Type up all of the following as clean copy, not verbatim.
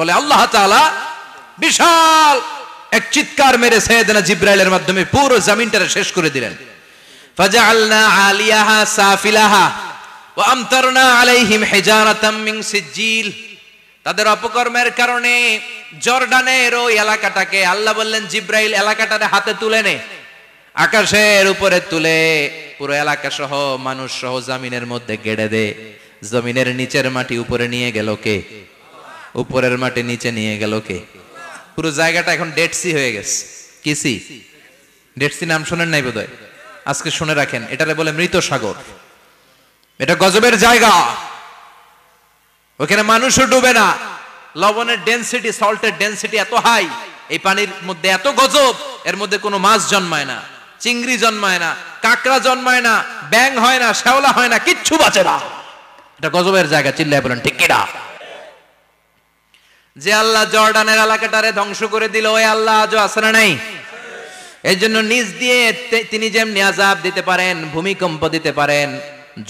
ফলে আল্লাহ তাআলা বিশাল এক চিৎকার মেরে সাইয়েদনা জিবরাইলের মাধ্যমে পুরো জমিনটারে শেষ করে দিলেন। ফাজআলনা আলিয়াহা সাফিলাহা ওয়া আমতারনা আলাইহিম হিজারাতাম মিন সিজিল। তাদের অপকর্মের কারণে জর্ডানের ওই এলাকাটাকে আল্লাহ বললেন, জিবরাইল এলাকাটারে হাতে তুলে নে, আকাশের উপরে তুলে পুরো এলাকা সহ মানুষ সহ জমিনের মধ্যে গেড়ে দে। জমিনের নিচের মাটি উপরে নিয়ে গেল কে? উপরের মাটি নিচে নিয়ে গেল কে? পুরো জায়গাটা এখন ডেড সি হয়ে গেছে। কি সি? ডেড সি নাম শোনেন নাই বোধহয়? আজকে শুনে রাখেন, এটারে বলে মৃত সাগর। এটা গজবের জায়গা, ওখানে মানুষও ডুবে না। লবণের ডেনসিটি, সল্টের ডেনসিটি এত হাই, এই পানির মধ্যে এত গজব, এর মধ্যে কোনো মাছ জন্মায় না, চিংড়ি জন্মায় না, কাঁকড়া জন্মায় না, ব্যাং হয় না, শ্যাওলা হয় না, কিচ্ছু বাঁচে না। এটা গজবের জায়গা। চিল্লায় বলেন ঠিক কিনা? যে আল্লাহ জর্ডানের এলাকাটারে ধ্বংস করে দিল, ওই আল্লাহ আজও আছে না নাই? এই জন্য নিজ দিয়ে তিনি যেমনি আযাব দিতে পারেন, ভূমিকম্প দিতে পারেন,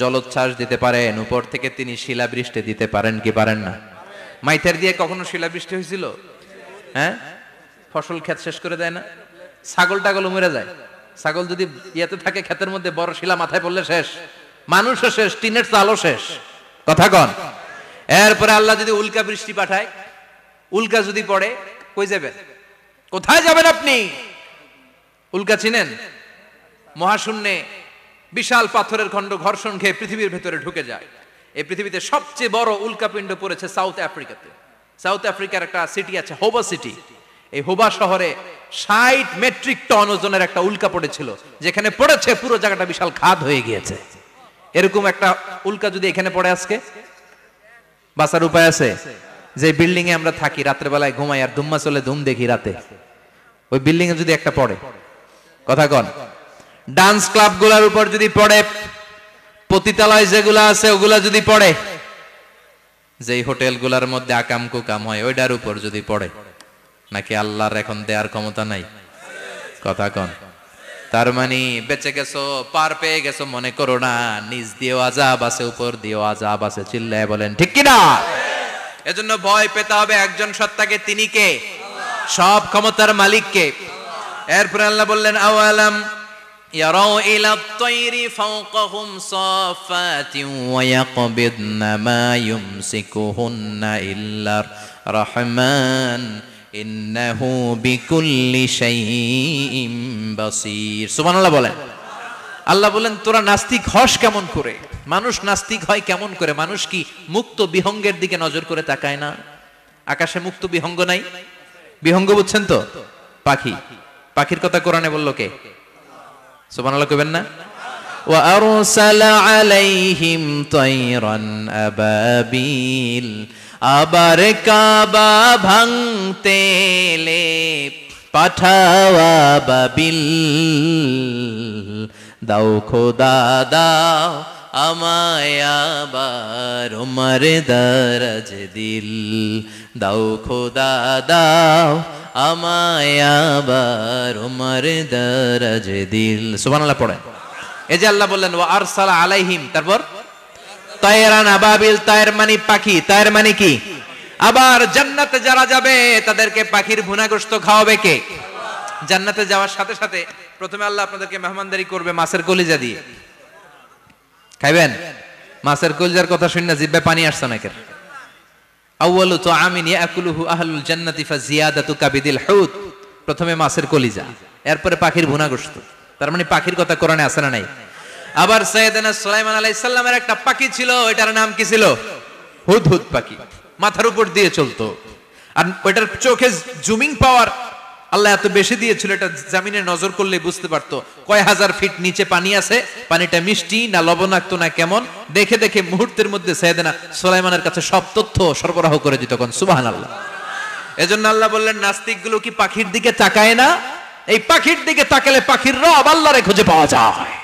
জলোচ্ছ্বাস দিতে পারেন, উপর থেকে তিনি শিলাবৃষ্টি দিতে পারেন কি পারেন না? মাইথার দিয়ে কখনো শিলাবৃষ্টি হয়েছিল? হ্যাঁ, ফসল ক্ষেত শেষ করে দেয় না? ছাগল টাগল মরে যায়। ছাগল যদি ইয়েতে থাকে ক্ষেতের মধ্যে, বড় শিলা মাথায় পড়লে শেষ, মানুষও শেষ, টিনের চালও শেষ। কথা কন। এরপরে আল্লাহ যদি উল্কা বৃষ্টি পাঠায়, উল্কা যদি পড়ে, কই যাবেন? কোথায় যাবেন আপনি? উল্কা চিনেন? মহাশূন্যে বিশাল পাথরের খণ্ড ঘর্ষণ খেয়ে পৃথিবীর ভেতরে ঢুকে যায়। এই পৃথিবীতে সবচেয়ে বড় উল্কাপিণ্ড পড়েছে সাউথ আফ্রিকাতে। সাউথ আফ্রিকার একটা সিটি আছে, হোবা সিটি। এই হোবা শহরে 60 মেট্রিক টন ওজনের একটা উল্কা পড়েছিল, যেখানে পড়েছে পুরো জায়গাটা বিশাল খাদ হয়ে গিয়েছে। এরকম একটা উল্কা যদি এখানে পড়ে, আজকে বাঁচার উপায় আছে? যে বিল্ডিং এ আমরা থাকি, রাত্রে বেলায় ঘুমাই আর ধুম্মা চলে ধুম দেখি রাতে, ওই বিল্ডিং এ যদি একটা পড়ে, কথা কন, ডান্স ক্লাব গুলার উপর যদি পড়ে, পতিতালয় যেগুলা আছে ওগুলা যদি পড়ে, যেই হোটেল গুলার মধ্যে আকাম কুকাম হয় ওইটার উপর যদি পড়ে, নাকি আল্লাহর এখন দেয়ার ক্ষমতা নাই? কথা কন। তার মানে বেঁচে গেছো, পার পেয়ে গেছো মনে করো না, নিজ দিয়েও আযাব আছে, উপর দিয়েও আযাব আছে। চিল্লায় বলেন ঠিক কিনা? এজন্য ভয় পেতে হবে একজন সত্তাকে, তিনি কে? সব ক্ষমতার মালিক কে? এরপর আল্লাহ বললেন, আওয়ালাম ইয়ারাউ ইলা আত-তায়রি ফাওকাহুম সাফাতিন ওয়া ইয়াকবিদনা মা ইউমসিকুহুন্না ইল্লার রাহমান ইন্নাহু বিকুল্লি শাইইন বাসীর। সুবহানাল্লাহ বলেন। আল্লাহ বলেন, তোরা নাস্তিক হস কেমন করে? মানুষ নাস্তিক হয় কেমন করে? মানুষ কি মুক্ত বিহঙ্গের দিকে নজর করে তাকায় না? আকাশে মুক্ত বিহঙ্গ নাই? বিহঙ্গ বুঝছেন তো? পাখি। পাখির কথা কোরআনে বললো কে? সুবহানাল্লাহ কইবেন না? ওয়া আরসালা আলাইহিম তায়রান আবাবিল। আবার কাবা ভাঙতে এলে পাঠাওয়া বাবিল। দাও খোদা দাও আমায় আবার উমর দরজ দিল। দাও খোদা দাও আমায় আবার উমর দরজ দিল। সুবহানাল্লাহ পড়েন। এই যে আল্লাহ বললেন ওয়া আরসালা আলাইহিম, তারপর তায়রান আবাবিল। তায়ের মানে পাখি, তায়ের মানে কি? আবার জান্নাতে যারা যাবে তাদেরকে পাখির ভুনা গোশত খাওয়াবে কে? জান্নাতে যাওয়ার সাথে সাথে প্রথমে আল্লাহ আপনাদেরকে মেহমানদারি করবে মাছের কলিজা দিয়ে। খাইবেন? মাছের কলিজার কথা শুনে জিহ্বায় পানি আসছে নাকি? আউয়ালু তুআমিন ইয়াকুলুহু আহলুল জান্নাতি ফাজিয়াদাতু কাবিদিল হুত। প্রথমে মাছের কলিজা, এরপরে পাখির ভুনা গোশত। তার মানে পাখির কথা কোরআনে আছে না নাই? আবার সাইয়েদনা সুলাইমান আলাইহিস সালামের একটা পাখি ছিল, ওইটার নাম কি ছিল? হুদহুদ পাখি। মাথার উপর দিয়ে চলতো, আর ওইটার চোখে জুমিং পাওয়ার আল্লাহ এত বেশি দিয়েছিল, এটা জমিনে নজর করলে বুঝতে পারতো কয় হাজার ফিট নিচে পানি আছে, পানিটা মিষ্টি না লবণাক্ত না কেমন, দেখে দেখে মুহূর্তের মধ্যে সাইয়েদনা সুলাইমানের কাছে সব তথ্য সরবরাহ করে দিত। কোন সুবহানাল্লাহ। এজন্য আল্লাহ বললেন, নাস্তিক গুলো কি পাখির দিকে তাকায় না? এই পাখির দিকে তাকালে পাখির রব আল্লাহরে খুঁজে পাওয়া যায়।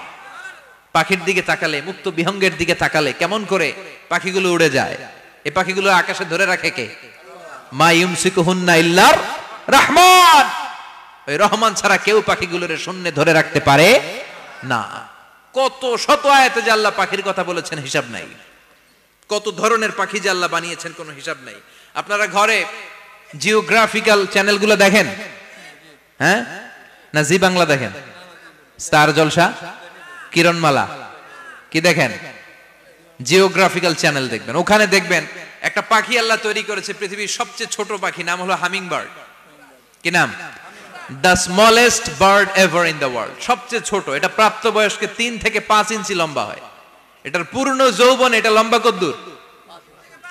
পাখির দিকে তাকালে, মুক্ত বিহঙ্গের দিকে তাকালে কেমন করে পাখিগুলো উড়ে যায়। এই পাখিগুলো আকাশে ধরে রাখে কে? মা ইউমসিকুহুন্না ইল্লার রহমান। ওই রহমান ছাড়া কেউ পাখিগুলোর শূন্যে ধরে রাখতে পারে না। কত শত আয়াতে যে আল্লাহ পাখির কথা বলেছেন হিসাব নাই। কত ধরনের পাখি যে আল্লাহ বানিয়েছেন কোনো হিসাব নাই। আপনারা ঘরে জিওগ্রাফিক্যাল চ্যানেলগুলো দেখেন? হ্যাঁ, না জি বাংলা দেখেন? স্টার জলসা, কিরণমালা, কি দেখেন? জিওগ্রাফিক্যাল চ্যানেল দেখবেন। ওখানে দেখবেন একটা পাখি আল্লাহ তৈরি করেছে, পৃথিবীর সবচেয়ে ছোট পাখি, নাম হলো হামিং বার্ড। কি নাম? The smallest bird ever in the world. সবচেয়ে ছোট, এটা প্রাপ্তবয়স্কে 3 থেকে 5 ইঞ্চি লম্বা হয়। এটার পূর্ণ যৌবন এটা লম্বা কতদূর?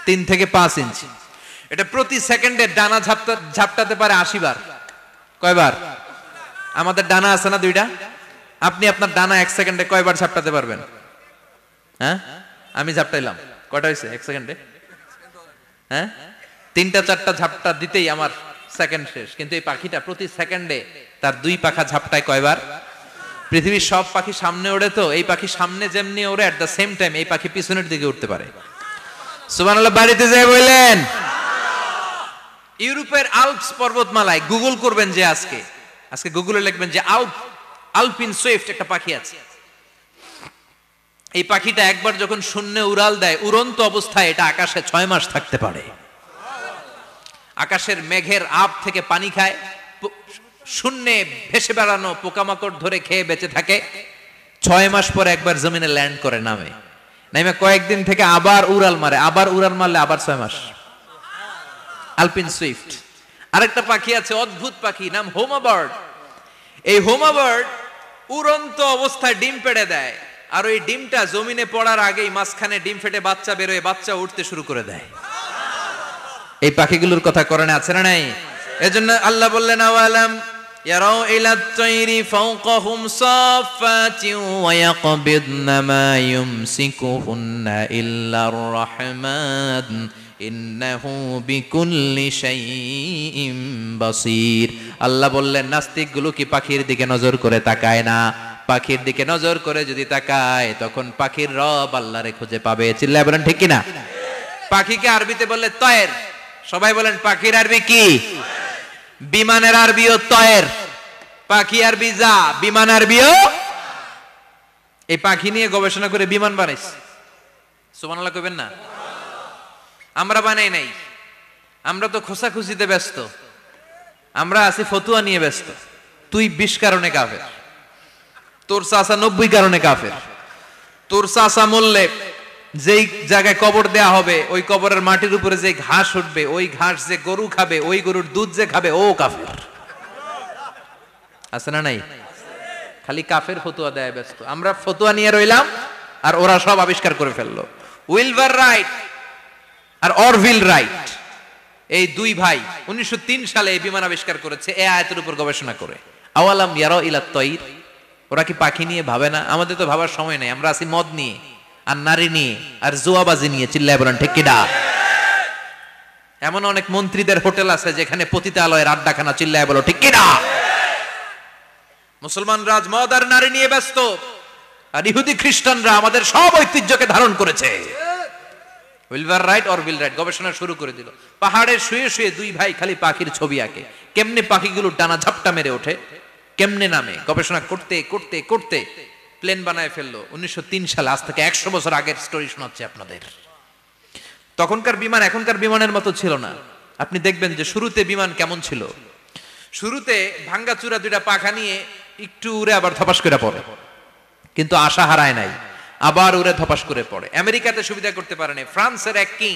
3 থেকে 5 ইঞ্চি। এটা প্রতি সেকেন্ডে ডানা ঝাপটাতে পারে 80 বার। কয়বার? আমাদের ডানা আছে না 2টা? আপনি আপনার ডানা 1 সেকেন্ডে কয়বার ঝাপটাতে পারবেন? হ্যাঁ, আমি ঝাপটাইলাম, কয়টা হয়েছে 1 সেকেন্ডে? হ্যাঁ, 3টা 4টা ঝাপটা দিতেই আমার সেকেন্ড শেষ। কিন্তু এই পাখিটা প্রতি সেকেন্ডে তার 2 পাখা ঝাপটায় কয়বার? পৃথিবীর সব পাখি সামনে ওড়ে, তো এই পাখি সামনে যেমনি ওড়ে, এট দ্য সেম টাইম এই পাখি পিছনের দিকে উঠতে পারে। সুবহানাল্লাহ, বাড়িতে যাই বললেন। ইউরোপের আল্পস পর্বতমালায় গুগল করবেন যে আজকে গুগলে লিখবেন যে আলপিন সুইফট একটা পাখি আছে। এই পাখিটা একবার যখন শূন্যে উড়াল দেয়, উড়ন্ত অবস্থায় এটা আকাশে 6 মাস থাকতে পারে। আকাশের মেঘের আপ থেকে পানি খায়, শূন্যে ভেসে বেড়ানো পোকামাকড় ধরে খেয়ে বেঁচে থাকে। 6 মাস পর একবার জমিনে ল্যান্ড করে, নামে কয়েকদিন থেকে আবার উড়াল মারে, আবার উড়াল মারলে আবার 6 মাস। আলপিন সুইফট। আরেকটা পাখি আছে, অদ্ভুত পাখি, নাম হোমা বার্ড। এই হোমা বার্ড উড়ন্ত অবস্থায় ডিম পেড়ে দেয়, আর ওই ডিমটা জমিনে পড়ার আগেই মাঝখানে ডিম ফেটে বাচ্চা বেরোয়, বাচ্চা উঠতে শুরু করে দেয়। এই পাখিগুলোর কথা কোরআনে আছে না নাই? এজন্য আল্লাহ বললেন, আওয়ালাম ইয়ারাউ ইলাত তাইরি ফাওকাহুম সাফাতিন ওয়া ইয়াকবিদনা মা ইউমসিকুহুন্না ইল্লার রাহমান ইন্নাহু বিকুল্লি শাইইন বাসীর। আল্লাহ বললেন, নাস্তিকগুলো কি পাখির দিকে নজর করে তাকায় না? পাখির দিকে নজর করে যদি তাকায়, তখন পাখির রব আল্লাহরে খুঁজে পাবে। চিল্লায় বলেন ঠিক কিনা? পাখিকে আরবিতে বললে তয়ের। সবাই বলেন, পাখির আরবি কি? বিমানের আরবিও তয়ের। পাখি আরবি যা, বিমান আরবিও। এই পাখি নিয়ে গবেষণা করে বিমান বানাইছে। সুবহানাল্লাহ কইবেন না? আমরা বানাই নাই, আমরা তো খোঁচাখুচিতে ব্যস্ত, আমরা আছি ফতুয়া নিয়ে ব্যস্ত। তুই 20 কারণে কাফের, তোর চাচা 90 কারণে কাফের। তোর চাচা মরলে যেই জায়গায় কবর দেয়া হবে, ওই কবরের মাটির উপরে যে ঘাস উঠবে, ওই ঘাস যে গরু খাবে, ওই গরুর দুধ যে খাবে, ও কাফের। আছে না নাই? খালি কাফের ফতুয়া দেয় ব্যস্ত। আমরা ফতুয়া নিয়ে রইলাম, আর ওরা সব আবিষ্কার করে ফেললো। উইলবার রাইট আর অরভিল রাইট, এই 2 ভাই 1903 সালে এই বিমান আবিষ্কার করেছে, এই আয়াতের উপর গবেষণা করে। আওয়ালাম ইয়ারাউ ইলাত তাইর, ওরা কি পাখি নিয়ে ভাবে না? আমাদের তো ভাবার সময় নেই, আমরা আছি মদ নিয়ে, আর নারী নিয়ে, আর জুয়াবাজি নিয়ে। চিল্লায় বলেন ঠিক কিনা? এমন অনেক মন্ত্রীদের হোটেল আছে যেখানে পতিতালয়ের আড্ডাখানা। চিল্লায় বলো ঠিক কিনা? মুসলমান রাজ মদ আর নারী নিয়ে ব্যস্ত, আর ইহুদি খ্রিস্টানরা আমাদের সব ঐতিহ্যকে ধারণ করেছে। উইলবার রাইট অরভিল রাইট গবেষণা শুরু করে দিল। পাহাড়ে শুয়ে শুয়ে 2 ভাই খালি পাখির ছবি আঁকে, কেমনে পাখিগুলো ডানা ঝাপটা মেরে ওঠে, কেমনে নামে। গবেষণা করতে করতে করতে প্লেন বানায় ফেললো 1903 সালে। আজ থেকে 100 বছর আগের স্টোরি শোনাচ্ছি আপনাদের। তখনকার বিমান এখনকার বিমানের মতো ছিল না। আপনি দেখবেন যে শুরুতে বিমান কেমন ছিল। শুরুতে ভাঙ্গাচুরা 2টা পাখা নিয়ে একটু উড়ে আবার ধপাস করে পড়ে, কিন্তু আশা হারায় নাই, আবার উড়ে ধপাস করে পড়ে। আমেরিকাতে সুবিধা করতে পারেনি। ফ্রান্সের এক কিং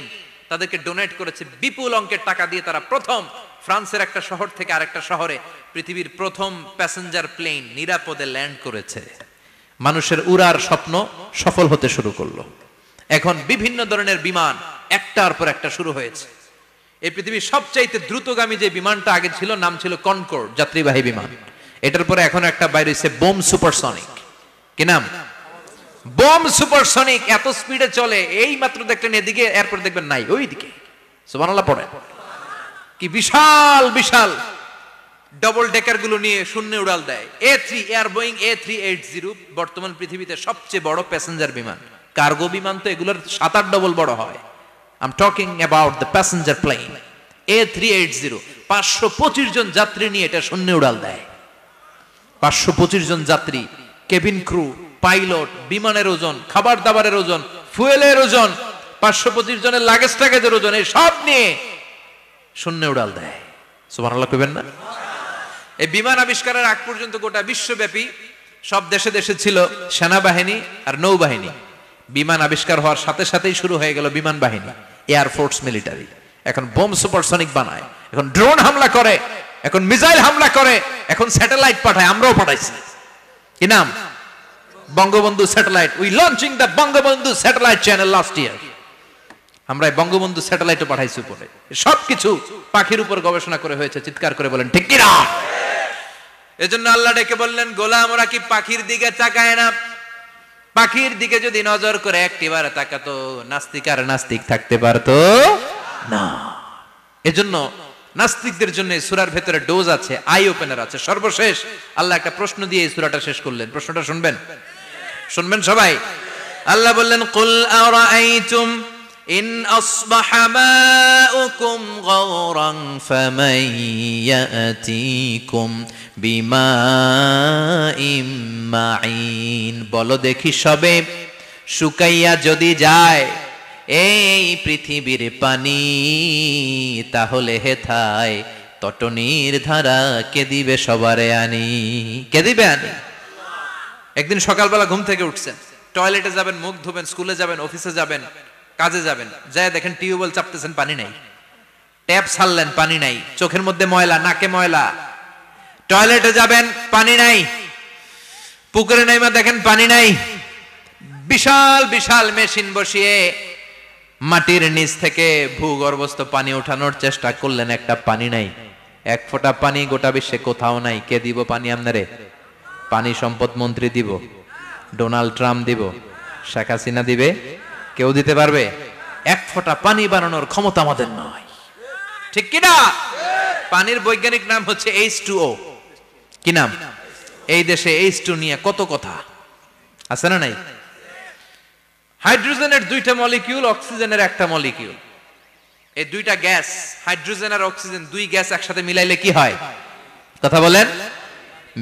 তাদেরকে ডোনেট করেছে বিপুল অঙ্কের টাকা দিয়ে। তারা প্রথম ফ্রান্সের একটা শহর থেকে আরেকটা শহরে পৃথিবীর প্রথম প্যাসেঞ্জার প্লেন নিরাপদে ল্যান্ড করেছে। মানুষের উড়ার স্বপ্ন সফল হতে শুরু করলো। এখন বিভিন্ন ধরনের বিমান একটার পর একটা শুরু হয়েছে। এই পৃথিবীর সবচাইতে দ্রুতগামী যে বিমানটা আগে ছিল, নাম ছিল কনকর্ড, যাত্রীবাহী বিমান। এটার পরে এখন একটা বাইরে হয়েছে বোম সুপারসনিক। কি নাম? Bomb supersonic. এত স্পিডে চলে, এই মাত্র দেখলেন এদিকে, এরপর দেখবেন নাই ওইদিকে। সুবহানাল্লাহ পড়ে। কি বিশাল বিশাল ডবল ডেকার গুলো নিয়ে শূন্যে উড়াল দেয়। এয়ার বোয়িং A380 বর্তমান পৃথিবীতে সবচেয়ে বড় প্যাসেঞ্জার বিমান। কার্গো বিমান তো এগুলোর 7-8 ডবল বড় হয়। I'm talking about the passenger plane A380। 525 জন যাত্রী নিয়ে এটা শূন্যে উড়াল দেয়। 525 জন যাত্রী, কেবিন ক্রু, পাইলট, বিমানের ওজন, খাবার দাবারের ওজন, ফুয়েলের ওজন, 525 জনের লাগেজ টাগেজের ওজন, এই সব নিয়ে শূন্য উড়াল দেয়। সুবহানাল্লাহ কইবেন না? এই বিমান আবিষ্কারের আগ পর্যন্ত গোটা বিশ্বব্যাপী সব দেশে দেশে ছিল সেনাবাহিনী আর নৌবাহিনী। বিমান আবিষ্কার হওয়ার সাথে সাথেই শুরু হয়ে গেল বিমান বাহিনী, এয়ারফোর্স, মিলিটারি। এখন বোম সুপারসনিক বানায়, এখন ড্রোন হামলা করে, এখন মিসাইল হামলা করে, এখন স্যাটেলাইট পাঠায়। আমরাও পাঠাইছি। কি নাম? Bangabandhu satellite. We launching the Bangabandhu satellite channel last year. আমরা বঙ্গবন্ধু স্যাটেলাইটও পাঠাইছি উপরে। সবকিছু পাখির উপর গবেষণা করে হয়েছে। চিৎকার করে বলেন ঠিক কিনা? এজন্য আল্লাহ ডেকে বললেন, গোলাম ওরা কি পাখির দিকে তাকায় না? পাখির দিকে যদি নজর করে একটিবার তাকাতো, নাস্তিক আর নাস্তিক থাকতে পারতো না। এজন্য নাস্তিকদের জন্য সূরার ভেতরে ডোজ আছে, আই ওপেনার আছে। সর্বশেষ আল্লাহ একটা প্রশ্ন দিয়ে এই সূরাটা শেষ করলেন। প্রশ্নটা শুনবেন? শুনবেন সবাই? আল্লাহ বললেন, কুল আরাআইতুম ইন আসবাহা মাউকুম গাওরান ফামান ইয়াতিকুম বিমাইম মাইন। বলো দেখি সবে, শুকাইয়া যদি যায় এই পৃথিবীর পানি, তাহলে হেথায় তটনির ধারা কে দিবে সবারে আনি? কে দিবে আনি? একদিন সকালবেলা ঘুম থেকে উঠছেন, টয়লেটে যাবেন, মুখ ধুবেন, স্কুলে যাবেন, অফিসে যাবেন, কাজে যাবেন, যায় দেখেন টিউবওয়েল চাপতেছেন, পানি নাই। ট্যাপ ছাড়লেন, পানি নাই। চোখের মধ্যে ময়লা, নাকে ময়লা। টয়লেটে যাবেন, পানি নাই। পুকুরে নাইমা দেখেন পানি নাই। বিশাল বিশাল মেশিন বসিয়ে মাটির নিচ থেকে ভূগর্ভস্থ পানি ওঠানোর চেষ্টা করলেন, একটা পানি নাই। এক ফোঁটা পানি গোটা বিশ্বে কোথাও নাই। কে দিব পানি আপনারে? পানি সম্পদ মন্ত্রী দিব, ডোনাল্ড ট্রাম্প দিব, শেখ হাসিনা দিবে? কেউ দিতে পারবে? এক ফোঁটা পানি বানানোর ক্ষমতা আমাদের নয়। ঠিক কিনা? পানির বৈজ্ঞানিক নাম হচ্ছে H2O। কি নাম? এই দেশে H2 নিয়ে কত কথা আছে না নাই? হাইড্রোজেনের দুইটা মলিকিউল, অক্সিজেনের একটা মলিকিউল। এই দুইটা গ্যাস, হাইড্রোজেন আর অক্সিজেন, দুই গ্যাস একসাথে মিলাইলে কি হয়? কথা বলেন।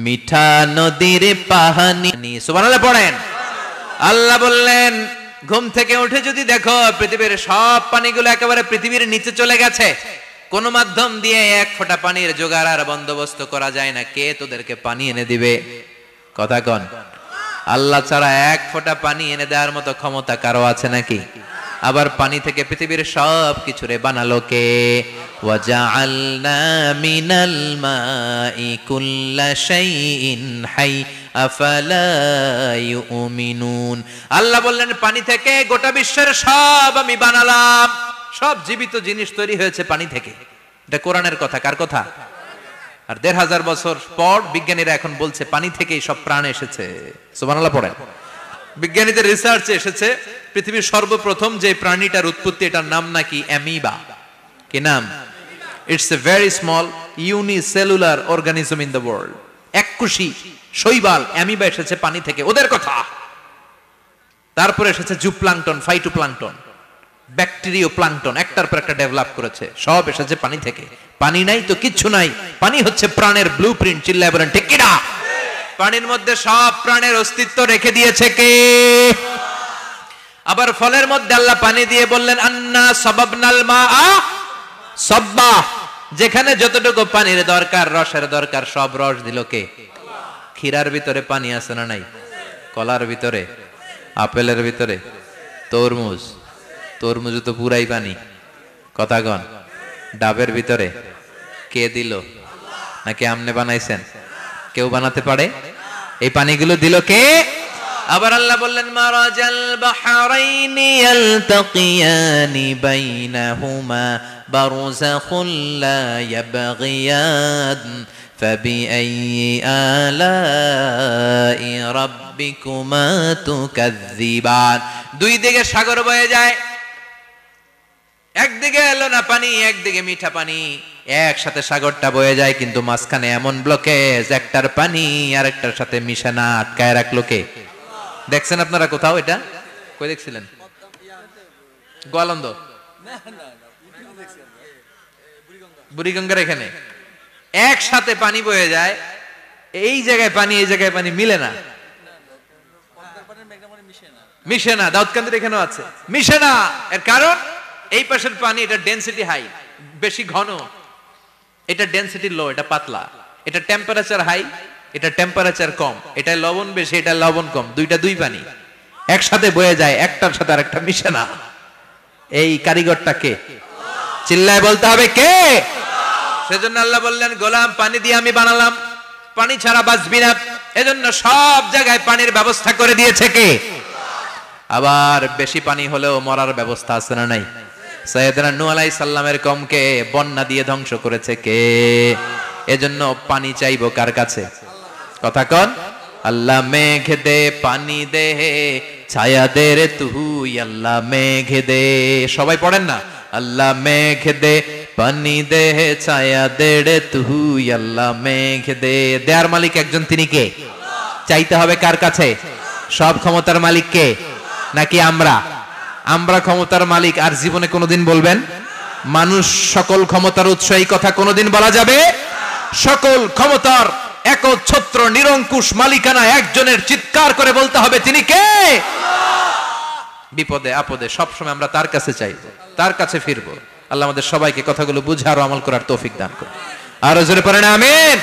মিঠা নদীর পানি। সুবহানাল্লাহ পড়েন। আল্লাহ বললেন, ঘুম থেকে উঠে যদি দেখো পৃথিবীর সব পানিগুলো একেবারে পৃথিবীর নিচে চলে গেছে, কোন মাধ্যম দিয়ে এক ফোঁটা পানির জোগাড় আর বন্দোবস্ত করা যায় না, কে তোদেরকে পানি এনে দিবে? কথা কন। আল্লাহ ছাড়া এক ফোঁটা পানি এনে দেওয়ার মতো ক্ষমতা কারো আছে নাকি? আবার পানি থেকে পৃথিবীর সব কিছুরে বানালো কে? ওয়াজআলনা মিনাল মাই কুল্লা শাইইন হাই আফালা ইউমিনুন। আল্লাহ বললেন, পানি থেকে গোটা বিশ্বের সব আমি বানালাম। সব জীবিত জিনিস তৈরি হয়েছে পানি থেকে। এটা কোরআনের কথা। কার কথা? আর ১৫০০ বছর পর বিজ্ঞানীরা এখন বলছে পানি থেকেই সব প্রাণ এসেছে। সুবহানাল্লাহ পড়েন। বিজ্ঞানীদের রিসার্চে এসেছে পৃথিবীর সর্বপ্রথম যে প্রাণীটার উৎপত্তি, এটার নাম নাকি অ্যামিবা। কি নাম? It's a very small unicellular organism in the world. এককোষী শৈবাল অ্যামিবা এসেছে পানি থেকে, ওদের কথা। তারপরে এসেছে জুপ্লাঙ্কটন, ফাইটোপ্লাঙ্কটন, ব্যাকটেরিয়া প্লাঙ্কটন, একটার পর একটা ডেভেলপ করেছে। সব এসেছে পানি থেকে। পানি নাই তো কিচ্ছু নাই। পানি হচ্ছে প্রাণের ব্লুপ্রিন্ট। চিল্লায় বলেন ঠিক কিনা? পানির মধ্যে সব প্রাণের অস্তিত্ব রেখে দিয়েছে কে? আবার ফলের মধ্যে আল্লাহ পানি দিয়ে বললেন, আন্না সাবাবনাল মাআ সাব্বা। যেখানে যতটুকু পানির দরকার, রসের দরকার, সব রস দিল কে? ক্ষীরার ভিতরে পানি আছে না নাই? কলার ভিতরে, আপেলের ভিতরে, তরমুজ, তরমুজ তো পুরাই পানি। কথা কন। ডাবের ভিতরে কে দিল? নাকি আমনে বানাইছেন? কেউ বানাতে পারে? এই পানিগুলো দিল কে? আবার আল্লাহ বললেন, মারাজাল বাহরাইনি ইয়ালতাকিয়ানি বাইনাহুমা বারযাখুল লা ইয়াবগিয়ান ফাবিআইয়ি আলাই রাব্বিকুমা তুকাযযিবান। দুই দিকে সাগর বয়ে যায়, একদিকে এলো না পানি, একদিকে মিঠা পানি, একসাথে সাগরটা বয়ে যায়, কিন্তু মাঝখানে এমন ব্লকেজ, একটার পানি আরেকটার সাথে মিশে না, আটকায় রাখলো কে? দেখছেন আপনারা কোথাও এটা? কই দেখছিলেন? গোয়ালন্দ, বুড়িগঙ্গার এখানে একসাথে পানি বয়ে যায়। এই জায়গায় পানি, এই জায়গায় পানি মিলে না, মিশে না। দাউদকান্দির এখানেও আছে, মিশে না। এর কারণ এই পাশের পানি, এটা ডেনসিটি হাই, বেশি ঘন, এটা ডেনসিটি লো, এটা পাতলা, এটা টেম্পারেচার হাই, এটা টেম্পারেচার কম, এটা লবণ বেশি, এটা লবণ কম, দুইটা দুই পানি একসাথে বয়ে যায়, একটার সাথে আরেকটা মিশে না। এই কারিগরটা কে? চিল্লায় বলতে হবে কে? সেজন্য আল্লাহ বললেন, গোলাম পানি দিয়ে আমি বানালাম, পানি ছাড়া বাঁচবি না, এজন্য সব জায়গায় পানির ব্যবস্থা করে দিয়েছে কে? আবার বেশি পানি হলেও মরার ব্যবস্থা আছে না নাই? সাইয়েদনা নূহ আলাইহিস সালামের কওমকে বন্যা দিয়ে ধ্বংস করেছে কে? এজন্য পানি চাইবো কার কাছে? কথা কন। আল্লাহ মেঘ দে পানি দে, ছায়া দে রে তুই আল্লাহ মেঘ দে। সবাই পড়েন না, আল্লাহ মেঘ দে পানি দে, ছায়া দে রে তুই আল্লাহ মেঘ দে। দেয়ার মালিক একজন, তিনি কে? চাইতে হবে কার কাছে? সব ক্ষমতার মালিক কে? নাকি আমরা? আমরা ক্ষমতার মালিক আর জীবনে কোনোদিন বলবেন? মানুষ সকল ক্ষমতার উৎস, এই কথা কোনোদিন বলা যাবে? সকল ক্ষমতার একচ্ছত্র নিরঙ্কুশ মালিকানা একজনের, চিৎকার করে বলতে হবে তিনি কে? বিপদে আপদে সবসময় আমরা তার কাছে চাইবো, তার কাছে ফিরবো। আল্লাহ আমাদের সবাইকে কথাগুলো বুঝার ও আমল করার তৌফিক দান করুন। আরো জোরে পড়েন আমিন।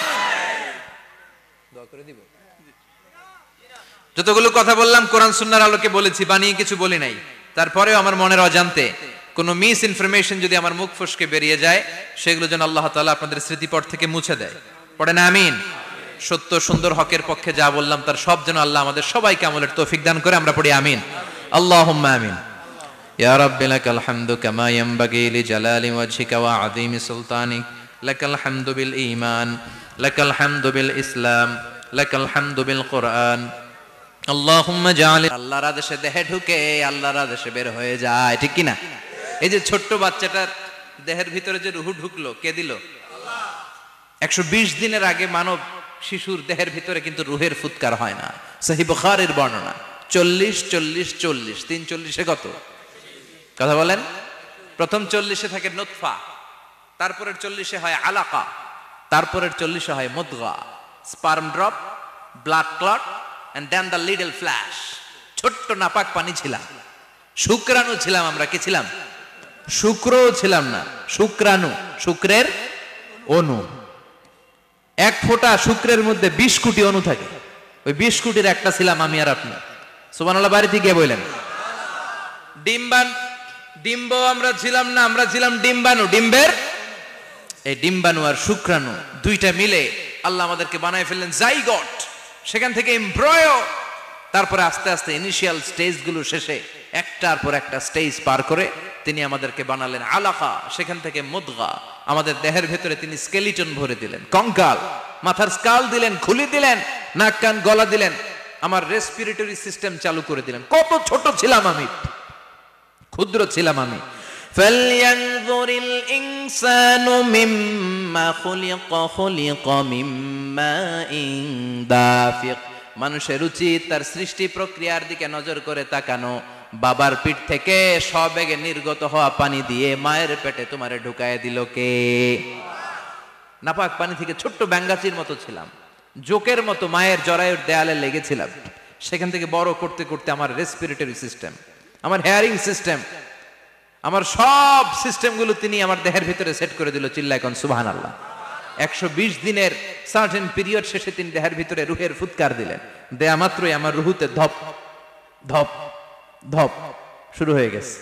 যতগুলো কথা বললাম কোরআন সুন্নাহর আলোকে বলেছি, বানিয়ে কিছু বলি নাই। তারপরেও আমার মনের অজান্তে কোনো মিস ইনফরমেশন যদি আমার মুখ ফসকে বেরিয়ে যায়, সেগুলো যেন আল্লাহ তাআলা আপনাদের স্মৃতিপট থেকে মুছে দেয়। পড়েন আমিন। সত্য সুন্দর হকের পক্ষে যা বললাম তার সব যেন আল্লাহ আমাদের সবাইকে আমলের তৌফিক দান করে। আমরা পড়ি আমিন। আল্লাহুম্মা আমিন। ইয়া রাব্বি লাকাল হামদু কামা ইয়ানবাগি লিজালালি ওয়াজহিকা ওয়া আযীমি সুলতানিক, লাকাল হামদু বিল ঈমান, লাকাল হামদু বিল ইসলাম, লাকাল হামদু বিল কুরআন। আল্লাহুম্মা জাআল, আল্লাহর আদেশে দেহে ঢুকে আল্লাহর আদেশে বের হয়ে যায়, ঠিক কি না? এই যে ছোট্ট বাচ্চাটার দেহের ভিতরে যে রূহ ঢুকলো, কে দিল? আল্লাহ। 120 দিনের আগে মানব শিশুর দেহের ভিতরে কিন্তু রূহের ফুৎকার হয় না। সহিহ বুখারীর বর্ণনা 40 40 40, 340 কত? কথা বলেন। প্রথম 40 থাকে নুতফা, তারপরের 40 হয় আলাকা, তারপরের 40 হয় মুদগা, sperm drop, blood clot and then the little flash। ছোট্ট নাপাক পানি ছিলাম, শুক্রাণু ছিলাম আমরা। কি ছিলাম? শুক্রও ছিলাম না, শুক্রাণু, শুক্রের অণু। এক ফোঁটা শুক্রের মধ্যে 20 কোটি অণু থাকে, ওই 20 কোটির একটা ছিলাম আমি আর আপনি। সুবহানাল্লাহ বাড়িতে গিয়ে বললেন। ডিম্ব আমরা ছিলাম না, আমরা ছিলাম ডিম্বাণু। ডিম্বের এই ডিম্বাণু আর শুক্রাণু দুইটা মিলে আল্লাহ আমাদেরকে বানায় ফেললেন জাইগট, সেখান থেকে এমব্রয়ো, তারপরে আস্তে আস্তে ইনিশিয়াল স্টেজগুলো শেষে একটার পর একটা স্টেজ পার করে তিনি আমাদেরকে বানালেন আলাকা, সেখান থেকে মুদগা, আমাদের দেহের ভেতরে তিনি স্কেলিটন ভরে দিলেন, কঙ্কাল, মাথার স্কাল দিলেন, খুলি দিলেন, নাক কান গলা দিলেন, আমার রেসপিরেটরি সিস্টেম চালু করে দিলেন। কত ছোট ছিলাম আমি, ক্ষুদ্র ছিলাম আমি। ফালয়ানজুরিল ইনসানু মিম্মা খুলিকা, খুলিকা মিম্মা দাফিক। মানুষের উচিত তার সৃষ্টি প্রক্রিয়ার দিকে নজর করে তাকানো। বাবার পিঠ থেকে সবেগে নির্গত হওয়া পানি দিয়ে মায়ের পেটে তোমারে ঢুকায় দিল কে? নাপাক পানি থেকে ছোট্ট ব্যাঙ্গাচির মতো ছিলাম, জোকের মতো মায়ের জরায়ুর দেয়ালে লেগেছিলাম। সেখান থেকে বড় করতে করতে আমার রেসপিরেটরি সিস্টেম, আমার হেয়ারিং সিস্টেম, আমার সব সিস্টেমগুলো তিনি আমার দেহের ভিতরে সেট করে দিল। চিল্লায় কোন সুবহানাল্লাহ। 120 দিনের সার্টেন পিরিয়ড শেষে তিনি দেহের ভিতরে রুহের ফুৎকার দিলেন। দেয়া মাত্রই আমার রুহুতে ধপ ধপ ধপ শুরু হয়ে গেছে।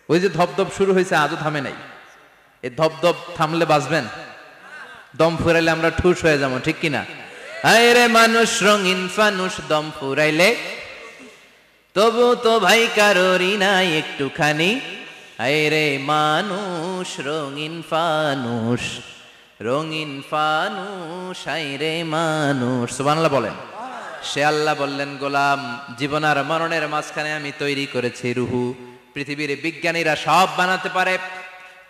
ওই যে ধপ ধপ শুরু হয়েছে আজও থামে নাই। এই ধপ ধপ থামলে বাঁচবেন? দম ফুরাইলে আমরা ঠুস হয়ে যাবো, ঠিক কিনা? হায় রে মানুষ রঙিন ফানুষ, দম ফুরাইলে তবু তো ভাই কারোরই নাই একটুখানি। হায় রে মানুষ রঙিন ফানুষ, রঙিন ফানুষ, হায় রে মানুষ। সুবহানাল্লাহ বলেন। সে আল্লাহ বললেন, গোলাম জীবন আর মরণের মাঝখানে আমি তৈরি করেছি রুহু। পৃথিবীর বিজ্ঞানীরা সব বানাতে পারে,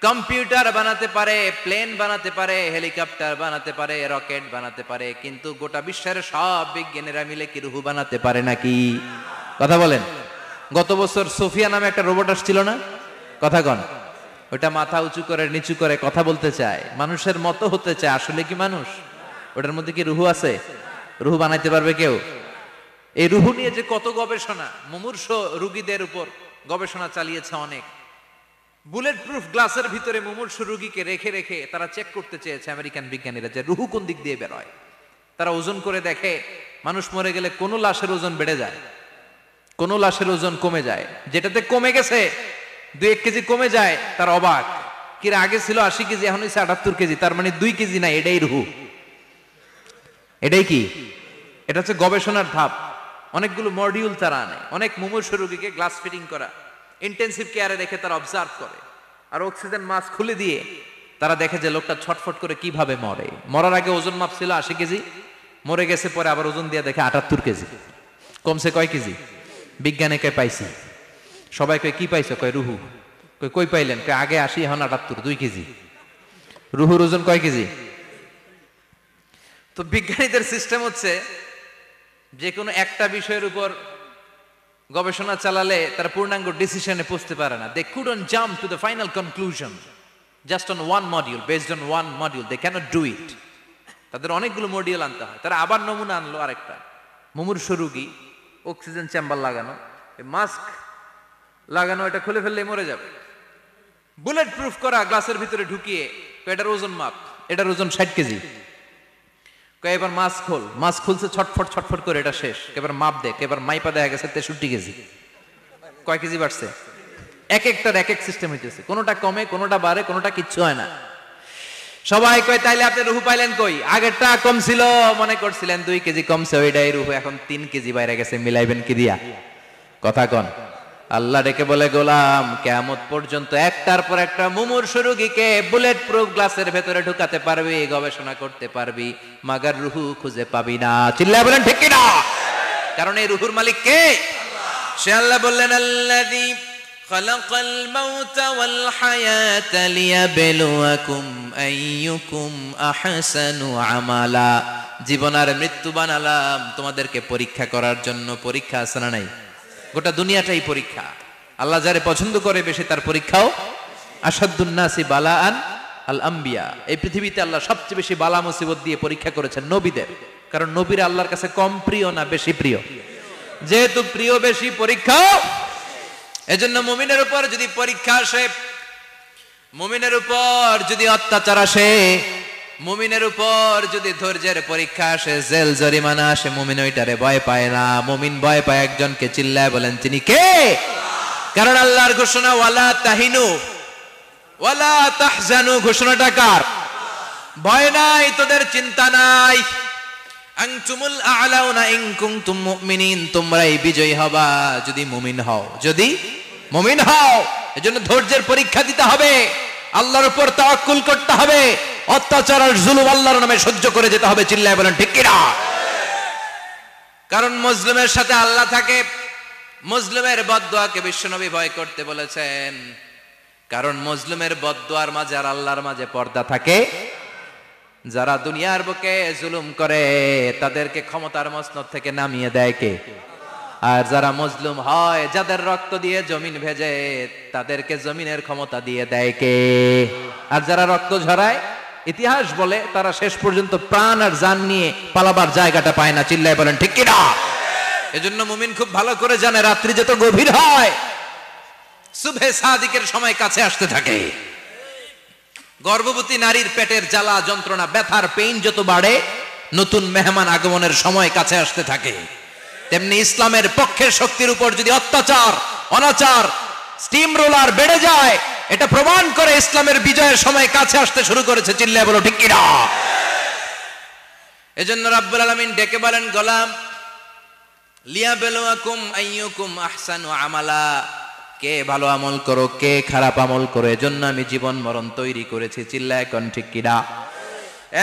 কম্পিউটার বানাতে পারে, প্লেন বানাতে পারে, হেলিকপ্টার বানাতে পারে, রকেট বানাতে পারে, কিন্তু গোটা বিশ্বের সব বিজ্ঞানীরা মিলে কি রুহু বানাতে পারে নাকি? কথা বলেন। গত বছর সোফিয়া নামে একটা রোবট আসছিল না? কথা কন। ওটা মাথা উঁচু করে নিচু করে কথা বলতে চায়, মানুষের মতো হতে চায়। আসলে কি মানুষ? ওটার মধ্যে কি রুহু আছে? রুহু বানাইতে পারবে কেউ? এই রুহু নিয়ে যে কত গবেষণা, মুমূর্ষ রোগীদের উপর গবেষণা চালিয়েছে অনেক। বুলেট প্রুফ গ্লাসের ভিতরে মুমূর্ষু রোগীকে রেখে রেখে তারা চেক করতে চেয়েছে আমেরিকান বিজ্ঞানীরা যে রুহু কোন দিক দিয়ে বের হয়। তারা ওজন করে দেখে মানুষ মরে গেলে কোন লাশের ওজন বেড়ে যায়, কোন লাশের ওজন কমে যায়। যেটাতে কমে গেছে 2-1 কেজি কমে যায়, তার অবাক, কিরা আগে ছিল 80 কেজি এখন হচ্ছে 78 কেজি, তার মানে 2 কেজি না, এটাই রুহু। এটাই কি? এটা হচ্ছে গবেষণার ধাপ। অনেকগুলো মডিউল তারা আনে, অনেক মুমূর্ষু রোগীকে গ্লাস ফিটিং করা, ইন্টেন্সিভ কেয়ারে রেখে তারা অবজার্ভ করে, আর অক্সিজেন মাস্ক খুলে দিয়ে তারা দেখে যে লোকটা ছটফট করে কিভাবে মরে। মরার আগে ওজন মাপ ছিল 80 কেজি, মরে গেছে পরে আবার ওজন দিয়ে দেখে 78 কেজি। কমছে কয় কেজি? বিজ্ঞানে কয় পাইছি। সবাই কয় কি পাইছো? কয় রুহু। কই পাইলেন? কয় আগে 80 এখন 78, 2 কেজি। রুহুর ওজন কয় কেজি? তো বিজ্ঞানীদের সিস্টেম হচ্ছে যে কোনো একটা বিষয়ের উপর গবেষণা চালালে তারা পূর্ণাঙ্গ ডিসিশনে পৌঁছতে পারে না। They couldn't jump to the final conclusion just on one module, based on one module, they can't do it. তাদের অনেকগুলো মডিউল আনতে হয়। তারা আবার নমুনা আনলো আরেকটা, মুমূর্ষু রোগী, অক্সিজেন চেম্বার লাগানো, মাস্ক লাগানো, এটা খুলে ফেললে মরে যাবে। বুলেট প্রুফ করা গ্লাসের ভিতরে ঢুকিয়ে এটার ওজন মাপ, এটার ওজন 60 কেজি। এবার মাস্ক খোল, মাস্ক খুলছে ছটফট ছটফট করে, এটা শেষ। এবার মাপ দেখ, এবার মাইপা দেখা গেছে 63 কেজি। কয় কেজি বাড়ছে? এক একটার এক এক সিস্টেম হইতেছে, কোনোটা কমে, কোনোটা বাড়ে, কোনোটা কিচ্ছু হয় না। সবাই কয় তাইলে আপনি রুহু পাইলেন কই? আগেরটা কম ছিল, মনে করছিলেন 2 কেজি কমছে, ওইটাই রুহু, এখন 3 কেজি বাইরে গেছে, মিলাইবেন কি দিয়া? কথা কন। আল্লাহ ডেকে বলে, গোলাম কিয়ামত পর্যন্ত একটার পর একটা মুমূর্ষু রোগীকে বুলেট প্রুফ গ্লাসের ভেতরে ঢুকাতে পারবি, গবেষণা করতে পারবি, মাগার রুহু খুঁজে পাবি না। চিল্লায় বলেন ঠিক কি না? কারণ এই রুহুর মালিক কে? সে আল্লাহ বললেন, আল্লাযী খালাকাল মাউতা ওয়াল হায়াতা লিয়াবলুয়াকুম আইয়ুকুম আহসানু আমালা। জীবন আর মৃত্যু বানালাম তোমাদেরকে পরীক্ষা করার জন্য। পরীক্ষা আছে না নাই? গোটা দুনিয়াটাই পরীক্ষা। আল্লাহ যারে পছন্দ করে বেশি তার পরীক্ষাও। আসাদুন নাসি বালাআন আল আম্বিয়া। এই পৃথিবীতে আল্লাহ সবচেয়ে বেশি বালা মুসিবত দিয়ে পরীক্ষা করেছেন নবীদের। কারণ নবীরা আল্লাহর কাছে কম প্রিয় না বেশি প্রিয়? যেহেতু প্রিয় বেশি, পরীক্ষাও। এজন্য মুমিনের উপর যদি পরীক্ষা আসে, মুমিনের উপর যদি অত্যাচার আসে, মুমিনের উপর যদি ধৈর্যের পরীক্ষা আসে, জেল জরিমানা আসে, মুমিন ওইটারে ভয় পায় না। মুমিন ভয় পায় একজনকে। চিল্লায় বলেন তিনি কে? কারণ আল্লাহর ঘোষণা, ওয়ালা তাহিনু ওয়ালা তাহজানু। ঘোষণাটা কার? ভয় নাই, তোদের চিন্তা নাই। আনতুমুল আ'লাউনা ইন কুনতুম মুমিনিন। তোমরাই বিজয়ী হবা যদি মুমিন হও, যদি মুমিন হও। এজন্য ধৈর্যের পরীক্ষা দিতে হবে, আল্লাহর উপর তাওয়াক্কুল করতে হবে, অত্যাচার আর জুলুম আল্লাহর নামে সহ্য করে যেতে হবে। চিল্লায় বলেন ঠিক কি না? কারণ মুসলিমের সাথে আল্লাহ থাকে। মুসলিমের বদদুয়াকে বিশ্বনবী ভয় করতে বলেছেন, কারণ মুসলিমের বদদুয়ার মাঝে আর আল্লাহর মাঝে পর্দা থাকে। যারা দুনিয়ার বুকে জুলুম করে তাদেরকে ক্ষমতার মসনদ থেকে নামিয়ে দেয় কে? আর যারা মজলুম হয়, যাদের রক্ত দিয়ে জমিন ভেজে, তাদেরকে জমিনের ক্ষমতা দিয়ে দেয় কে? আর যারা রক্ত ঝরায়, ইতিহাস বলে তারা শেষ পর্যন্ত প্রাণ আর জান নিয়ে পালাবার জায়গাটা পায় না। চিল্লায় বলেন ঠিক কি না? এজন্য মুমিন খুব ভালো করে জানে, রাত্রি যত গভীর হয়, সুবহে সাদিকের সময় কাছে আসতে থাকে। গর্ভবতী নারীর পেটের জ্বালা যন্ত্রণা, ব্যথার পেইন যত বাড়ে, নতুন মেহমান আগমনের সময় কাছে আসতে থাকে। তেমনি ইসলামের পক্ষের শক্তির উপর যদি অত্যাচার, অনাচার, স্টিম রোলার বেড়ে যায়, এটা প্রমাণ করে ইসলামের বিজয়ের সময় কাছে আসতে শুরু করেছে। চিল্লায় বলো ঠিক কি না? এজন্য রাব্বুল আলামিন ডেকে বলেন, গোলাম লিয়াবলুয়াকুম আইয়ুকুম আহসানু আমালা। কে ভালো আমল করো, কে খারাপ আমল করো, এজন্য আমি জীবন মরণ তৈরি করেছি। চিল্লায় কোন ঠিক কি না?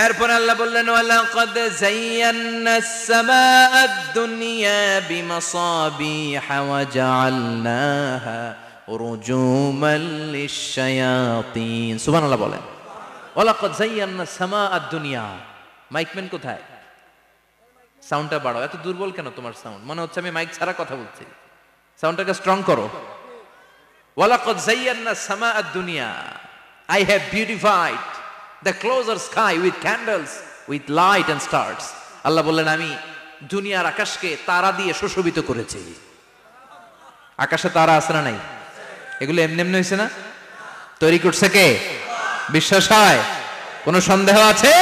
এরপর আল্লাহ বললেন, ওয়ালাকাদ যায়্যানাস সামাআদ দুনিয়া বিমাসাবিহা ওয়া জাআলনাহা রুজুমান লিশ-শায়াতিন। সুবহানাল্লাহ বলেন। ওয়ালাকাদ যায়্যানাস সামাআদ দুনিয়া। মাইকম্যান কোথায়? সাউন্ডটা বাড়াও। এত দুর্বল কেন তোমার সাউন্ড? মনে হচ্ছে আমি মাইক ছাড়া কথা বলছি। সাউন্ডটাকে স্ট্রং করো। ওয়ালাকাদ যায়্যানাস সামাআদ দুনিয়া। I have beautified the closer sky with candles, with light and stars. আল্লাহ বললেন, আমি দুনিয়ার আকাশকে তারা দিয়ে সুশোভিত করেছি। আকাশে তারা আছে না নাই? এগুলো এমনি এমনি হয়েছে না? তৈরি করছে কে? বিশ্বাস হয়? কোনো সন্দেহ আছে?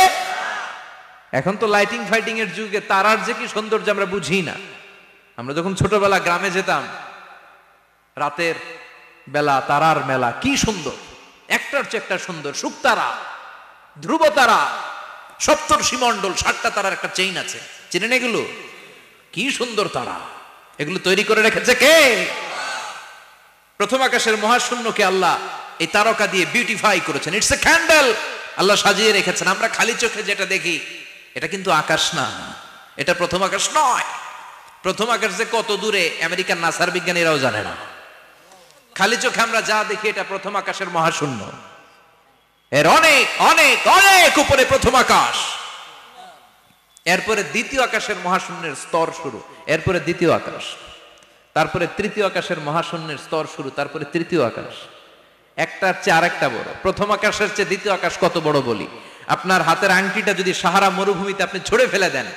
এখন তো লাইটিং ফাইটিং এর যুগে তারার যে কি সৌন্দর্য আমরা বুঝি না। আমরা যখন ছোটবেলা গ্রামে যেতাম, রাতের বেলা তারার মেলা, কি সুন্দর, একটার চেয়ে একটা সুন্দর। শুকতারা, ধ্রুব তারা, সপ্তর্ষি মণ্ডল, 7টা তারার একটা চেইন আছে, চেনেন এগুলো? কি সুন্দর তারা! এগুলো তৈরি করে রেখেছে কে? প্রথম আকাশের মহাশূন্যকে আল্লাহ এই তারকা দিয়ে বিউটিফাই করেছেন। ইটস এ ক্যান্ডেল, আল্লাহ সাজিয়ে রেখেছেন। আমরা খালি চোখে যেটা দেখি এটা কিন্তু আকাশ না, এটা প্রথম আকাশ নয়। প্রথম আকাশ যে কত দূরে আমেরিকার নাসার বিজ্ঞানীরাও জানে না। খালি চোখে আমরা যা দেখি এটা প্রথম আকাশের মহাশূন্য। এর অনেক অনেক অনেক উপরে প্রথম আকাশ, এরপরে দ্বিতীয় আকাশের মহাশূন্যের স্তর শুরু, এরপরে দ্বিতীয় আকাশ, তারপরে তৃতীয় আকাশের মহাশূন্যের স্তর শুরু, তারপরে তৃতীয় আকাশ। একটার চেয়ে আরেকটা বড়। প্রথম আকাশের চেয়ে দ্বিতীয় আকাশ কত বড় বলি, আপনার হাতের আংটিটা যদি সাহারা মরুভূমিতে আপনি ছড়ে ফেলে দেন,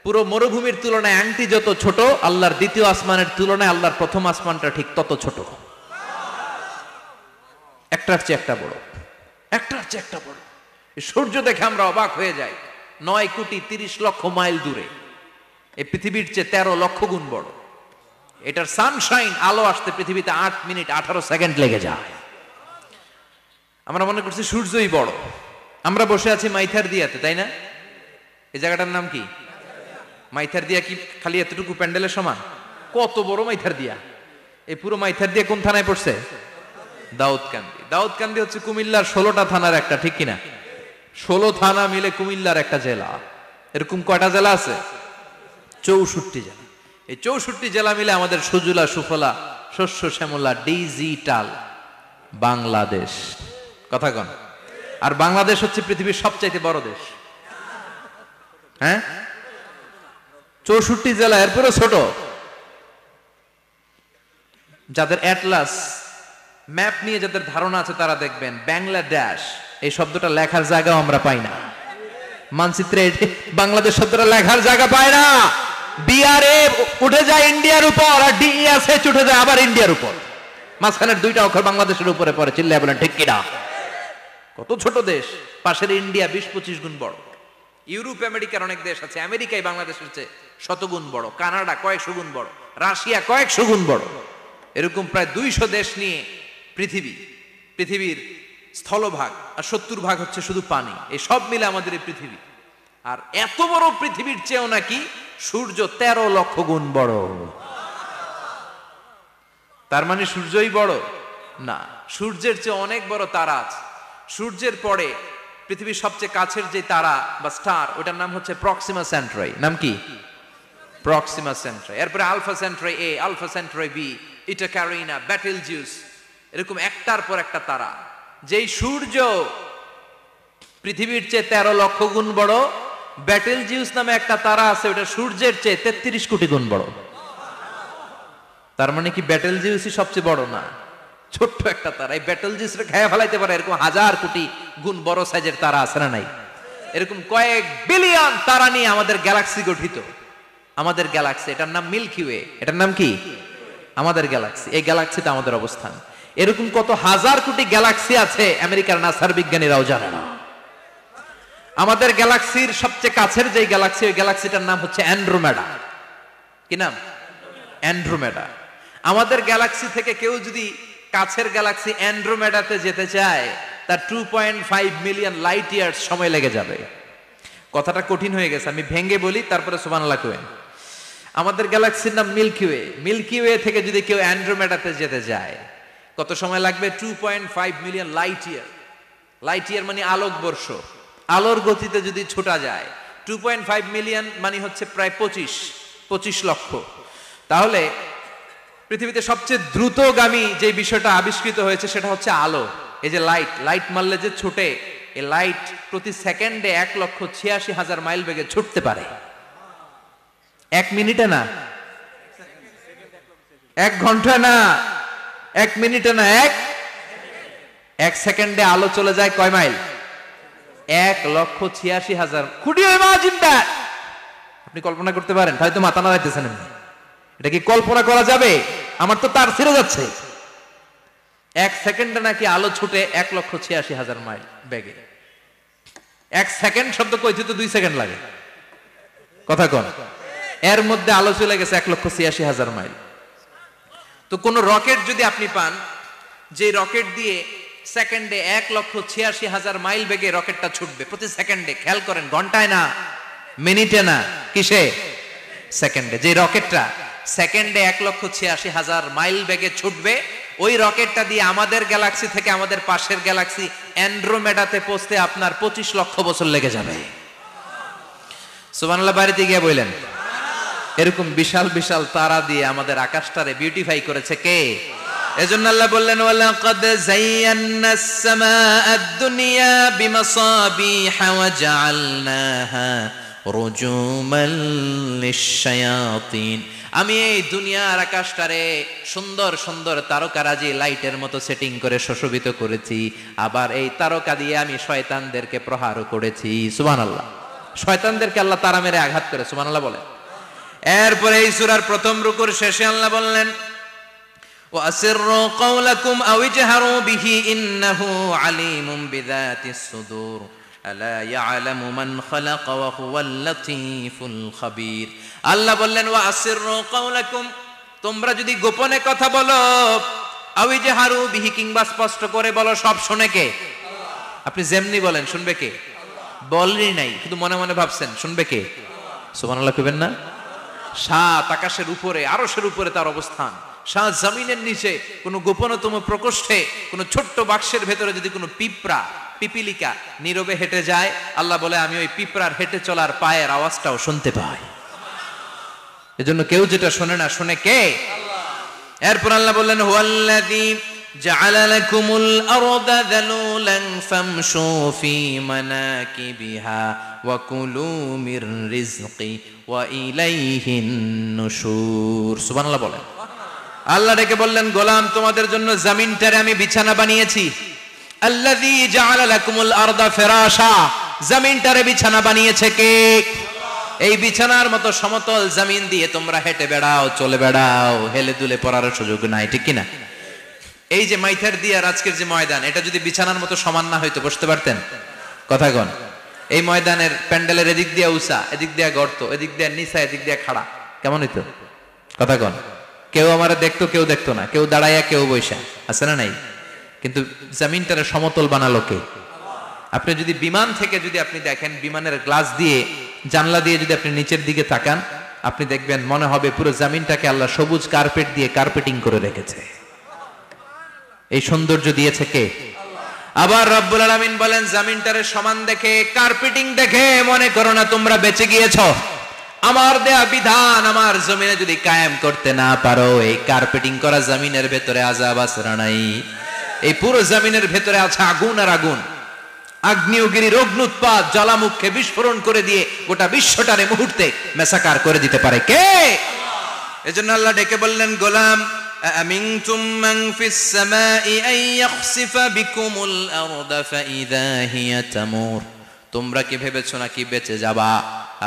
পুরো মরুভূমির তুলনায় আংটি যত ছোট, আল্লাহর দ্বিতীয় আসমানের তুলনায় আল্লাহর প্রথম আসমানটা ঠিক তত ছোট। একটার চেয়ে একটা বড়, একটার চেয়ে একটা বড়। সূর্য দেখে আমরা অবাক হয়ে যাই, 9,30,00,000 মাইল দূরে। এই পৃথিবীর চেয়ে 13 লক্ষ গুণ বড়। এটার সানশাইন, আলো আসতে পৃথিবীতে 8 মিনিট 18 সেকেন্ড লেগে যায়। আমরা মনে করছি সূর্যই বড়। আমরা বসে আছি মাইথার দিয়াতে, তাই না? এই জায়গাটার নাম কি? মাইথার দিয়া। কি খালি এতটুকু প্যান্ডেলের সমান? কত বড় মাইথার দিয়া! এই পুরো মাইথার দিয়া কোন থানায় পড়ছে? দাউদকান্দি। দাউদকান্দি হচ্ছে কুমিল্লার 16টা থানার একটা, ঠিক কিনা? 16 থানা মিলে কুমিল্লার একটা জেলা। এরকম কয়টা জেলা আছে? 64 জেলা। এই 64 জেলা মিলে আমাদের সুজলা সুফলা শস্য শ্যামলা ডিজিটাল বাংলাদেশ। কথা কন। আর বাংলাদেশ হচ্ছে পৃথিবীর সবচাইতে বড় দেশ। হ্যাঁ, 64 জেলা, এরপরে ছোট। যাদের অ্যাটলাস ম্যাপ নিয়ে যাদের ধারণা আছে তারা দেখবেন বাংলাদেশ এই শব্দটা লেখার জায়গাও আমরা পাই না। মানচিত্রে বাংলাদেশ শব্দটা লেখার জায়গা পায় না। বিআরএ উঠে যায় ইন্ডিয়ার উপর, আর ডিএসএচ উঠে যায় আবার ইন্ডিয়ার উপর। মাঝখানের 2টা অক্ষর বাংলাদেশের উপরে পড়ে। চিল্লায় বলেন ঠিক কিনা? কত ছোট দেশ। পাশের ইন্ডিয়া 20-25 গুণ বড়। ইউরোপ আমেরিকার অনেক দেশ আছে, আমেরিকাই বাংলাদেশের চেয়ে 100 গুণ বড়। কানাডা কয়েকশো গুণ বড়, রাশিয়া কয়েকশো গুণ বড়। এরকম প্রায় 200 দেশ নিয়ে পৃথিবীর স্থলভাগ, আর 70% হচ্ছে শুধু পানি। এই সব মিলে আমাদের এই পৃথিবী। আর এত বড় পৃথিবীর চেয়েও নাকি সূর্য 13 লক্ষ গুণ বড়। তার মানে সূর্যই বড় না, সূর্যের চেয়ে অনেক বড় তারা আছে। সূর্যের পরে পৃথিবীর সবচেয়ে কাছের যে তারা বা স্টার, ওটার নাম হচ্ছে প্রক্সিমা সেন্ট্রাই। নাম কি? প্রক্সিমা সেন্ট্রাই। এরপরে আলফা সেন্ট্রাই এ, আলফা সেন্ট্রাই বি, ইটা ক্যারিনা, ব্যাটেলজিউস, এরকম একটার পর একটা তারা। যেই সূর্য পৃথিবীর চেয়ে 13 লক্ষ গুণ বড়, ব্যাটেলজিউস নামে একটা তারা আছে, ওটা সূর্যের চেয়ে 33 কোটি গুণ বড়। তার মানে কি ব্যাটেলজিউসই সবচেয়ে বড় না, ছোট্ট একটা তারা। এই ব্যাটেলজিউসরে খেয়ে ফেলাইতে পারে এরকম 1000 কোটি গুণ বড় সাইজের তারা আছে না নাই? এরকম কয়েক বিলিয়ন তারা নিয়ে আমাদের গ্যালাক্সি গঠিত। আমাদের গ্যালাক্সি, এটার নাম মিল্কি ওয়ে। এটার নাম কি? আমাদের গ্যালাক্সি। এই গ্যালাক্সিতে আমাদের অবস্থান। এরকম কত হাজার কোটি গ্যালাক্সি আছে আমেরিকার নাসার বিজ্ঞানীরাও জানে না। আমাদের গ্যালাক্সির সবচেয়ে কাছের যে গ্যালাক্সি, ওই গ্যালাক্সিটার নাম হচ্ছে অ্যান্ড্রোমেডা। কি নাম? অ্যান্ড্রোমেডা। আমাদের গ্যালাক্সি থেকে কেউ যদি কাছের গ্যালাক্সি অ্যান্ড্রোমেডাতে যেতে চায়, তার 2.5 মিলিয়ন লাইট ইয়ার্স সময় লেগে যাবে। কথাটা কঠিন হয়ে গেছে, আমি ভেঙে বলি, তারপরে সুবহানাল্লাহ কইবেন। আমাদের গ্যালাক্সির নাম মিল্কি ওয়ে। মিল্কি ওয়ে থেকে যদি কেউ অ্যান্ড্রোমেডাতে যেতে যায়, কত সময় লাগবে? 2.5 million light year. Light year মানে আলোকবর্ষ। আলোর গতিতে যদি ছোটা যায়, 2.5 মিলিয়ন মানে হচ্ছে প্রায় 25 লক্ষ। তাহলে পৃথিবীতে সবচেয়ে দ্রুতগামী যে বিষয়টা আবিষ্কৃত হয়েছে সেটা হচ্ছে আলো। এই যে লাইট মারলে যে ছোটে, এই লাইট প্রতি সেকেন্ডে 1,86,000 মাইল বেগে ছুটতে পারে। 1 মিনিটে না, 1 ঘন্টা না, 1 মিনিটে না, 1 সেকেন্ডে আলো চলে যায় কয় mile? 1,86,000। Could you imagine that? আপনি কল্পনা করতে পারেন? তাই তো মাথা নাড়াইতেছেন। এটা কি কল্পনা করা যাবে? আমার তো তার ছিঁড়ে যাচ্ছে। এক সেকেন্ডে নাকি আলো ছুটে 1,86,000 মাইল বেগে। এক সেকেন্ড শব্দ কইতে তো 2 সেকেন্ড লাগে, কথা কোন? এর মধ্যে আলো চলে গেছে 1,86,000 মাইল। তো কোন রকেট যদি আপনি পান, যে রকেট দিয়ে সেকেন্ডে 1,86,000 মাইল বেগে রকেটটা ছুটবে প্রতি সেকেন্ডে, খেয়াল করেন, ঘন্টায় না, মিনিটে না, কিসে? সেকেন্ডে। যে রকেটটা সেকেন্ডে 1,86,000 মাইল বেগে ছুটবে, ওই রকেটটা দিয়ে আমাদের গ্যালাক্সি থেকে আমাদের পাশের গ্যালাক্সি অ্যান্ড্রোমেডাতে পৌঁছতে আপনার 25 লক্ষ বছর লেগে যাবে। সুবহানাল্লাহ বাড়িতে গিয়ে বললেন। এরকম বিশাল বিশাল তারা দিয়ে আমাদের আকাশটারে বিউটিফাই করেছে কে? এজন্য আল্লাহ বললেন, ওয়ালাকাদ যায়্যানাস সামাআদ দুনিয়া বিমাসাবিহা ওয়া জাআলনাহা রুজুমান লিশ-শায়াতিন। আমি এই দুনিয়ার আকাশটারে সুন্দর সুন্দর তারকারাজি লাইটের মতো সেটিং করে সুশোভিত করেছি, আবার এই তারকা দিয়ে আমি শয়তানদেরকে প্রহারও করেছি। সুবহানাল্লাহ। শয়তানদেরকে আল্লাহ তারা মেরে আঘাত করে। সুবহানাল্লাহ বলে। এরপরে এই সূরার প্রথম রুকুর শেষে আল্লাহ বললেন, ওয়াসিররু কাওলাকুম আও ইজহারু বিহি ইন্নাহু আলিমুম বিযাতিস সুদূর আলা ইয়ালামু মান খালাকা ওয়া হুয়াল লাতীফুল খাবীর। আল্লাহ বললেন, ওয়াসিররু কাওলাকুম, তোমরা যদি গোপনে কথা বলো, আও ইজহারু বিহি, কিংবা স্পষ্ট করে বলো, সব শুনে কে? আপনি যেমনি বলেন শুনবে কে? বলেনই নাই, শুধু মনে মনে ভাবছেন, শুনবে কে? সুবহানাল্লাহ কইবেন না? সাত আকাশের উপরে, আরশের উপরে তার অবস্থান, সাত জমিনের নিচে কোনো গোপনতম প্রকোষ্ঠে, কোনো ছোট্ট বাক্সের ভেতরে যদি কোনো পিঁপড়া, পিপিলিকা নীরবে হেঁটে যায়, আল্লাহ বলে আমি ওই পিঁপড়ার হেঁটে চলার পায়ের আওয়াজটাও শুনতে পাই। এজন্য কেউ যেটা শোনে না, শুনে কে? এরপর আল্লাহ বললেন, হুয়াল্লাযী জাআলা লাকুমুল আরদা যালুলান ফামশু ফি মানাকিবিহা ওয়া কুলু মির রিজকি ওয়া ইলাইহিন নুশুর। সুবহানাল্লাহ বলেন। আল্লাহ ডেকে বললেন, গোলাম, তোমাদের জন্য জমিনটারে আমি বিছানা বানিয়েছি। আল্লাযী জাআলা লাকুমুল আরদা ফিরাশা, জমিনটারে বিছানা বানিয়েছে কে? এই বিছানার মতো সমতল জমিন দিয়ে তোমরা হেঁটে বেড়াও, চলে বেড়াও, হেলে দুলে পড়ার সুযোগ নাই, ঠিক কিনা? এই যে মাইথার দিয়ে আজকের যে ময়দান, এটা যদি বিছানার মতো সমান না হইতো বসতে পারতেন? কথা কন। এই ময়দানের প্যান্ডেলের এদিক দিয়ে উঁচা, এদিক দিয়ে গর্ত, এদিক দিয়ে নিচা, এদিক দিয়ে খাড়া, কেমন হইতো? কথা কন। কেউ আমার দেখতো, কেউ দেখতো না, কেউ দাঁড়াইয়া, কেউ বৈশা, আছে না নাই? কিন্তু জমিনটারে সমতল বানালো কে? আপনি যদি বিমান থেকে যদি আপনি দেখেন, বিমানের গ্লাস দিয়ে, জানলা দিয়ে যদি আপনি নিচের দিকে তাকান, আপনি দেখবেন মনে হবে পুরো জমিনটাকে আল্লাহ সবুজ কার্পেট দিয়ে কার্পেটিং করে রেখেছে। এই সৌন্দর্য দিয়েছে কে? আবার রব্বুল আলামিন বলেন, জমিনটারে সমান দেখে, কার্পেটিং দেখে মনে করো না তোমরা বেঁচে গিয়েছো। আমার দেয়া বিধান আমার জমিনে যদি কায়েম করতে না পারো, এই কার্পেটিং করা জমিনের ভেতরে আযাব আছে না নাই? এই পুরো জমিনের ভেতরে আছে আগুন আর আগুন। আগ্নেয়গিরির অগ্নুৎপাত জ্বালামুখে বিস্ফোরণ করে দিয়ে গোটা বিশ্বটারে মুহূর্তে মেসাকার করে দিতে পারে কে? এজন্য আল্লাহ ডেকে বললেন, গোলাম, আমিনতুম মান ফিস সামাই আন ইয়াখসিফা বিকুমুল আরদা ফাইযা হিয়া তামুর। তোমরা কি ভেবেছো নাকি বেঁচে যাবা?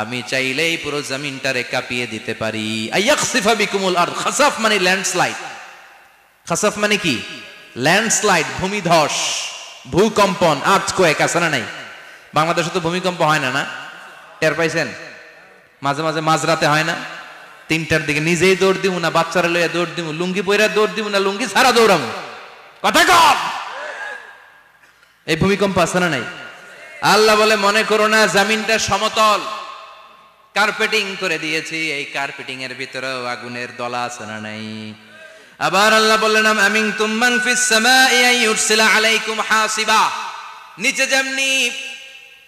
আমি চাইলেই পুরো জমিনটারে কাঁপিয়ে দিতে পারি। আন ইয়াখসিফা বিকুমুল আরদ, খাসাফ মানে ল্যান্ডস্লাইড। খাসাফ মানে কি? ল্যান্ডস্লাইড, ভূমিধস, ভূকম্পন, আর্থকোয়েক, আছে না নাই? বাংলাদেশে তো ভূমিকম্প হয় না, না? টের পাইছেন? মাঝে মাঝে মাঝরাতে হয় না? 3টার দিকে নিজেই দৌড় দিব না বাচ্চারা লইয়া দৌড় দিব, লুঙ্গি পইরা দৌড় দিব না লুঙ্গি ছাড়া দৌড়াম, কথা কম। এই ভূমিকম্প আছে না নাই? আল্লাহ বলে, মনে করো না জমিনটা সমতল, কার্পেটিং করে দিয়েছি, এই কার্পেটিং এর ভিতরেও আগুনের দলা আছে না নাই? আবার আল্লাহ বললেন, আমিনতুম মান ফিস সামাই আন ইউরসিলা আলাইকুম হাসিবা। নিচে যেমনি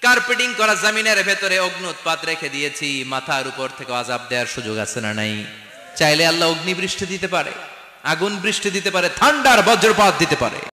কার্পেটিং করা জমিনের ভেতরে অগ্নুৎপাত রেখে দিয়েছি, মাথার উপর থেকে আযাব দেওয়ার সুযোগ আছে না নাই? চাইলে আল্লাহ অগ্নি বৃষ্টি দিতে পারে, আগুন বৃষ্টি দিতে পারে, ঠান্ডার বজ্রপাত দিতে পারে।